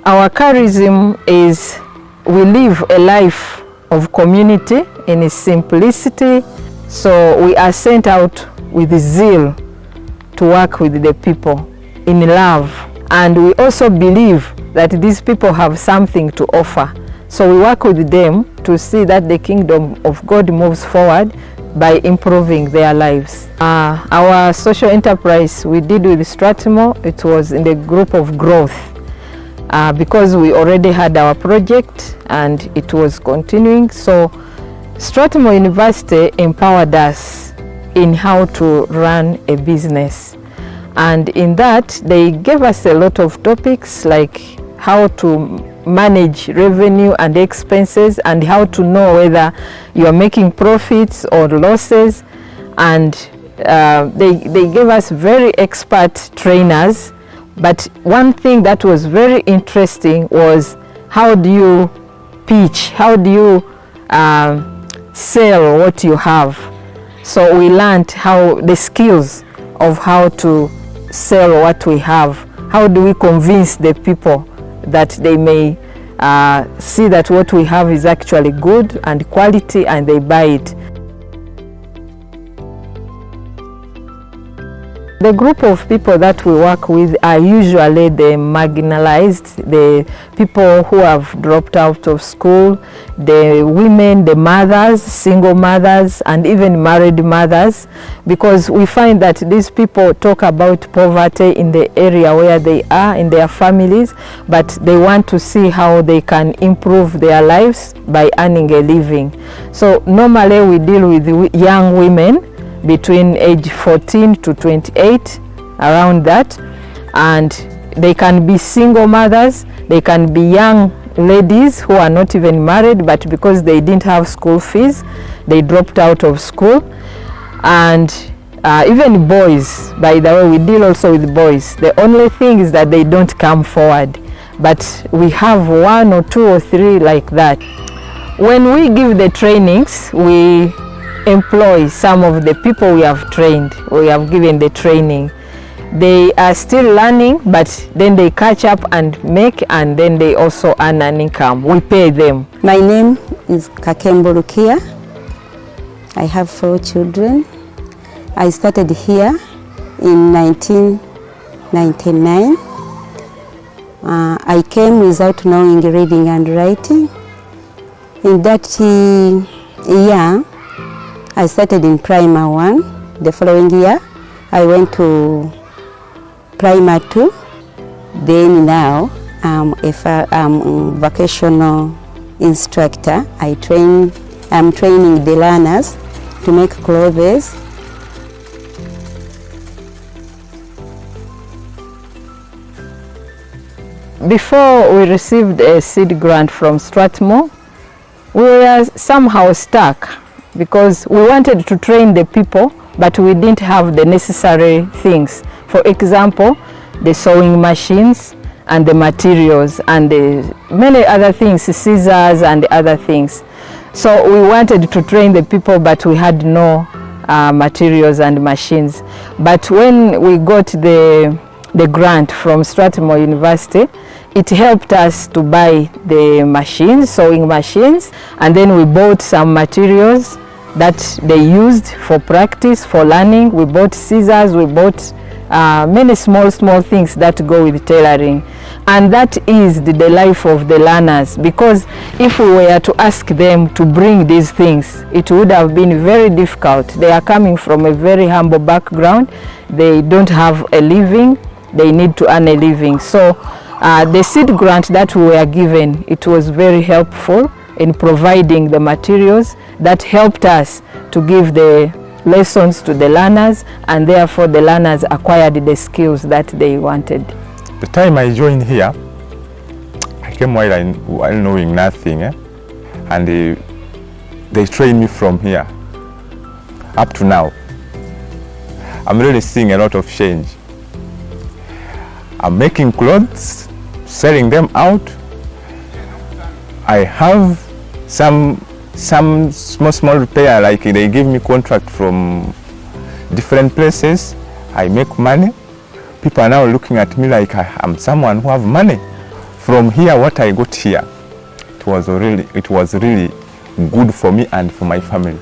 Our charism is we live a life of community in its simplicity. So we are sent out with zeal to work with the people in love. And we also believe that these people have something to offer. So we work with them to see that the kingdom of God moves forward by improving their lives. Our social enterprise we did with Strathmore, it was in the group of growth because we already had our project and it was continuing. So Strathmore University empowered us in how to run a business. And in that, they gave us a lot of topics like how to manage revenue and expenses and how to know whether you are making profits or losses. And they gave us very expert trainers. But one thing that was very interesting was how do you pitch, how do you sell what you have. So we learned how the skills of how to sell what we have. How do we convince the people that they may see that what we have is actually good and quality and they buy it. The group of people that we work with are usually the marginalized, the people who have dropped out of school, the women, the mothers, single mothers, and even married mothers, because we find that these people talk about poverty in the area where they are, in their families, but they want to see how they can improve their lives by earning a living. So normally we deal with young women between age 14 to 28, around that, and they can be single mothers, they can be young ladies who are not even married, but because they didn't have school fees, they dropped out of school, and even boys. By the way, we deal also with boys. The only thing is that they don't come forward, but we have 1 or 2 or 3 like that. When we give the trainings, we employ some of the people we have trained, we have given the training. They are still learning, but then they catch up and make, and then they also earn an income. We pay them. My name is Kakembo Rukia. I have 4 children. I started here in 1999. I came without knowing reading and writing. In that year, I started in Primary 1. The following year, I went to Primary 2. Then now, I'm a vocational instructor. I'm training the learners to make clothes. Before we received a seed grant from Strathmore, we were somehow stuck, because we wanted to train the people, but we didn't have the necessary things. For example, the sewing machines and the materials and the many other things, scissors and other things. So we wanted to train the people, but we had no materials and machines. But when we got the grant from Strathmore University, it helped us to buy the machines, sewing machines, and then we bought some materials that they used for practice, for learning. We bought scissors, we bought many small things that go with tailoring. And that is the life of the learners, because if we were to ask them to bring these things, it would have been very difficult. They are coming from a very humble background. They don't have a living. They need to earn a living. So the seed grant that we were given, it was very helpful in providing the materials that helped us to give the lessons to the learners, and therefore the learners acquired the skills that they wanted. The time I joined here, I came while knowing nothing, and they trained me from here up to now. I'm really seeing a lot of change. I'm making clothes, selling them out. I have some small repair, like they give me contract from different places. I make money. People are now looking at me like I'm someone who have money. from here, what I got here, it was really good for me and for my family.